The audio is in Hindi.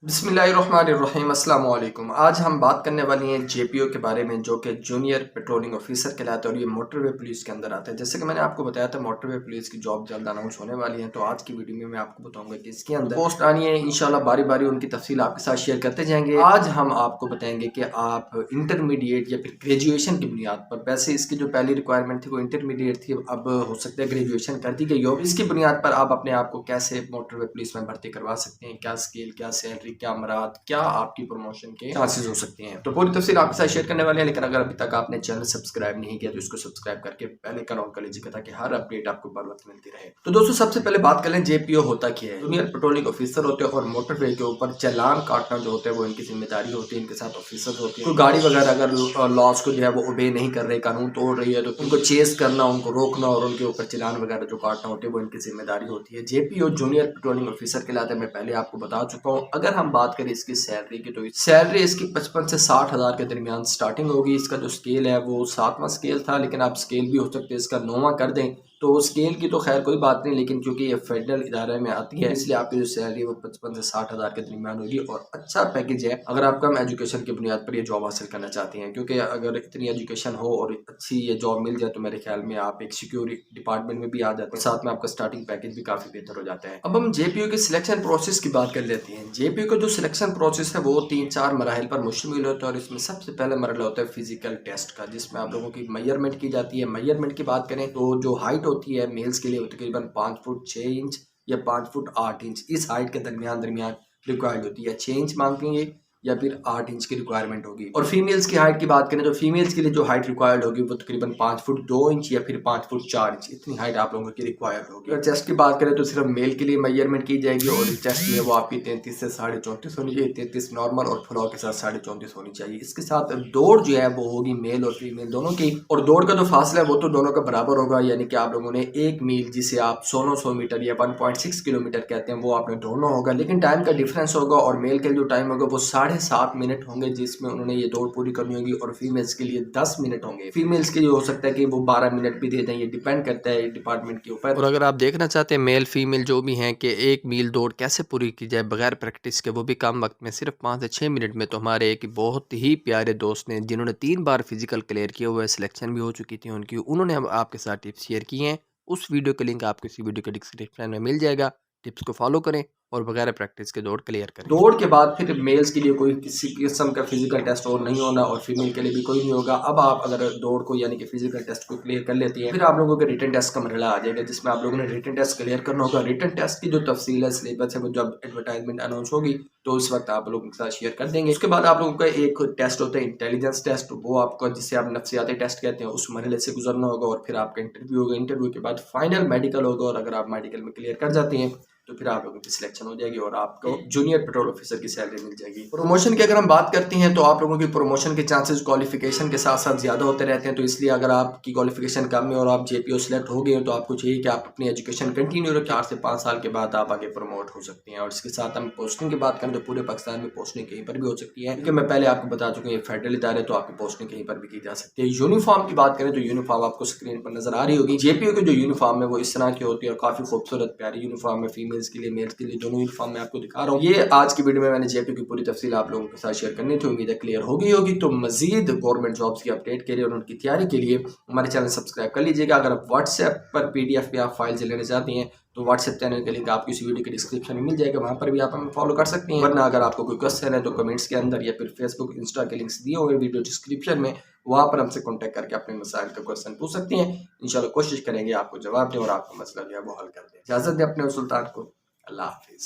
बिस्मिल्लाहिर्रहमानिर्रहीम अस्सलाम वालेकुम। आज हम बात करने वाली हैं जेपीओ के बारे में, जो कि जूनियर पेट्रोलिंग ऑफिसर कहलाता है और ये मोटरवे पुलिस के अंदर आता है। जैसे कि मैंने आपको बताया था मोटरवे पुलिस की जॉब जल्द अनाउंस होने वाली है, तो आज की वीडियो में मैं आपको बताऊंगा कि इसके अंदर पोस्ट आनी है। इंशाल्लाह बारी बारी उनकी तफसील आपके साथ शेयर करते जाएंगे। आज हम आपको बताएंगे कि आप इंटरमीडिएट या फिर ग्रेजुएशन की बुनियाद पर, वैसे इसकी जो पहली रिक्वायरमेंट थी वो इंटरमीडिएट थी, अब हो सकता है ग्रेजुएशन कर दी गई हो। इसकी बुनियाद पर आप अपने आप को कैसे मोटरवे पुलिस में भर्ती करवा सकते हैं, क्या स्केल, क्या सैलरी, क्या मराद, क्या आपकी प्रमोशन के चांसेस हो सकते हैं, तो पूरी तफसील आपके साथ शेयर करने वाले हैं। लेकिन अगर अभी तक आपने चैनल सब्सक्राइब नहीं किया तो इसको सब्सक्राइब करके पहले का ऑन कर लीजिएगा ताकि हर अपडेट आपको बर वक्त मिलती रहे। तो दोस्तों सबसे पहले बात कर लें जेपीओ होता क्या है। जूनियर पेट्रोलिंग ऑफिसर होते हैं और मोटरवे के ऊपर चालान काटना जो होता है वो इनकी जिम्मेदारी होती है। इनके साथ ऑफिसर होते हैं। कोई गाड़ी वगैरह अगर लॉस को जो है वो ओबे नहीं कर रहे, कानून तोड़ रही है, तो उनको चेस करना, उनको रोकना और उनके ऊपर चालान वगैरह जो काटना होते हैं वो इनकी जिम्मेदारी होती है। जेपीओ जूनियर पेट्रोलिंग ऑफिसर कहलाता है। मैं पहले आपको बता चुका हूँ। अगर हम बात करें इसकी सैलरी की, तो सैलरी इसकी 55 से 60 हज़ार के दरमियान स्टार्टिंग होगी। इसका जो स्केल है वो 7वां स्केल था, लेकिन आप स्केल भी हो सकते हैं इसका 9वां कर दें, तो स्केल की तो खैर कोई बात नहीं, लेकिन क्योंकि ये फेडरल इदारे में आती है इसलिए आपकी जो सैलरी है वो 55 से 60 हज़ार के दरमियान होगी। और अच्छा पैकेज है अगर आप कम एजुकेशन की बुनियाद पर ये जॉब हासिल करना चाहते हैं, क्योंकि अगर इतनी एजुकेशन हो और अच्छी ये जॉब मिल जाए तो मेरे ख्याल में आप एक सिक्योरिटी डिपार्टमेंट में भी आ जाते हैं, साथ में आपका स्टार्टिंग पैकेज भी काफी बेहतर हो जाता है। अब हम जेपीयू के सिलेक्शन प्रोसेस की बात कर लेते हैं। जेपीयू का जो सिलेक्शन प्रोसेस है वो 3-4 मराहल पर मुश्तमिल होता है और इसमें सबसे पहले मरला होता है फिजिकल टेस्ट का, जिसमें आप लोगों की मेजरमेंट की जाती है। मेजरमेंट की बात करें तो जो हाइट होती है मेल्स के लिए वो तकरीबन 5 फुट 6 इंच या 5 फुट 8 इंच, इस हाइट के दरमियान दरमियान रिक्वायर्ड होती है। 6 इंच मांगेंगे या फिर 8 इंच की रिक्वायरमेंट होगी। और फीमेल्स की हाइट की बात करें तो फीमेल्स के लिए जो हाइट रिक्वायर्ड होगी वो तकरीबन 5 फुट 2 इंच या फिर 5 फुट 4 इंच, इतनी हाइट आप लोगों की रिक्वायर्ड होगी। अगर चेस्ट की बात करें तो सिर्फ मेल के लिए मेजरमेंट की जाएगी और चेस्ट में वो आपकी 33 से 34.5 होनी चाहिए, 33 नॉर्मल और फ्लॉ के साथ 34.5 होनी चाहिए। इसके साथ दौड़ जो है वो होगी मेल और फीमेल दोनों की, और दौड़ का जो फासला है वो तो दोनों का बराबर होगा, यानी कि आप लोगों ने एक मील जिसे आप 1600 मीटर या 1.6 किलोमीटर कहते हैं वो आपने दौड़ना होगा, लेकिन टाइम का डिफरेंस होगा। और मेल के जो टाइम होगा वो 7.5 मिनट होंगे जिसमें उन्होंने ये दौड़ पूरी करनी होगी, और फीमेल्स के लिए 10 मिनट होंगे। फीमेल्स के लिए हो सकता है कि वो 12 मिनट भी दे दें, ये डिपेंड करता है डिपार्टमेंट के ऊपर। और अगर आप देखना चाहते हैं मेल फीमेल जो भी हैं कि एक मील दौड़ कैसे पूरी की जाए बगैर प्रैक्टिस के, वो भी कम वक्त में सिर्फ 5 से 6 मिनट में, तो हमारे एक बहुत ही प्यारे दोस्त ने जिन्होंने 3 बार फिजिकल क्लियर किया हुआ है, सिलेक्शन भी हो चुकी थी उनकी, उन्होंने अब आपके साथ टिप्स शेयर किए हैं। उस वीडियो का लिंक आपको इसी वीडियो के डिस्क्रिप्शन में मिल जाएगा। टिप्स को फॉलो करें और बगैर प्रैक्टिस के दौड़ क्लियर करें। दौड़ के बाद फिर मेल्स के लिए कोई किसी किस्म का फिजिकल टेस्ट और नहीं होना और फीमेल के लिए भी कोई नहीं होगा। अब आप अगर दौड़ को यानी कि फिजिकल टेस्ट को क्लियर कर लेती हैं, फिर आप लोगों के रिटन टेस्ट का मरहला आ जाएगा जिसमें आप लोगों ने रिटन टेस्ट क्लियर करना होगा। रिटन टेस्ट की जो तफसील है, सिलेबस है, वो जब एडवर्टाइजमेंट अनाउंस होगी तो उस वक्त आप लोगों के साथ शेयर कर देंगे। उसके बाद आप लोगों का एक टेस्ट होता है इंटेलिजेंस टेस्ट, वो आपको जिसे आप नफ्सियाती टेस्ट कहते हैं उस मरहले से गुजरना होगा और फिर आपका इंटरव्यू होगा। इंटरव्यू के बाद फाइनल मेडिकल होगा और अगर आप मेडिकल में क्लियर कर जाते हैं तो फिर आप लोगों की सिलेक्शन हो जाएगी और आपको जूनियर पेट्रोल ऑफिसर की सैलरी मिल जाएगी। प्रमोशन की अगर हम बात करते हैं तो आप लोगों की प्रमोशन के चांसेस क्वालिफिकेशन के साथ साथ ज्यादा होते रहते हैं, तो इसलिए अगर आपकी क्वालिफिकेशन कम है और आप जेपीओ सेलेक्ट हो गए तो आपको चाहिए कि आप अपनी एजुकेशन कंटिन्यू रखें। 4 से 5 साल के बाद आप आगे प्रमोट हो सकते हैं। और इसके साथ हम पोस्टिंग की बात करें तो पूरे पाकिस्तान में पोस्टिंग कहीं पर भी हो सकती है, क्योंकि मैं पहले आपको बता चुका हूँ ये फेडरल इदारे, तो आपकी पोस्टिंग कहीं पर भी की जा सकती है। यूनिफॉर्म की बात करें तो यूनिफॉर्म आपको स्क्रीन पर नजर आ रही होगी। जेपीओ की जो यूनिफॉर्म है वो इस तरह की होती है और काफी खूबसूरत प्यारी यूनिफॉर्म है, फीमेल्स के लिए मेल्स के लिए दोनों यूनिफॉर्म मैं आपको दिखा रहा हूँ। ये आज की वीडियो में मैंने जेपीओ की पूरी तफसील आप लोगों के साथ शेयर करनी थी, उम्मीद है क्लियर हो गई होगी। तो मजीद गवर्नमेंट जॉब्स की अपडेट के लिए और उनकी तैयारी के लिए हमारे चैनल सब्सक्राइब कर लीजिएगा। अगर आप व्हाट्सएप पर पीडीएफ पे आप फाइल लेना चाहती हैं तो व्हाट्सएप चैनल का लिंक आपको इसी वीडियो के डिस्क्रिप्शन में मिल जाएगा, वहां पर भी आप हमें फॉलो कर सकते हैं। वरना अगर आपको कोई क्वेश्चन है तो कमेंट्स के अंदर या फिर फेसबुक इंस्टा के लिंक्स दिए हुए वीडियो डिस्क्रिप्शन में, वहां पर हमसे कांटेक्ट करके अपने मसाइल का क्वेश्चन पूछ सकती हैं। इंशाल्लाह कोशिश करेंगे आपको जवाब दें और आपका मसला जो है वो हल कर दें। इजाजत दें अपने सुल्तान को। अल्लाह हाफिज।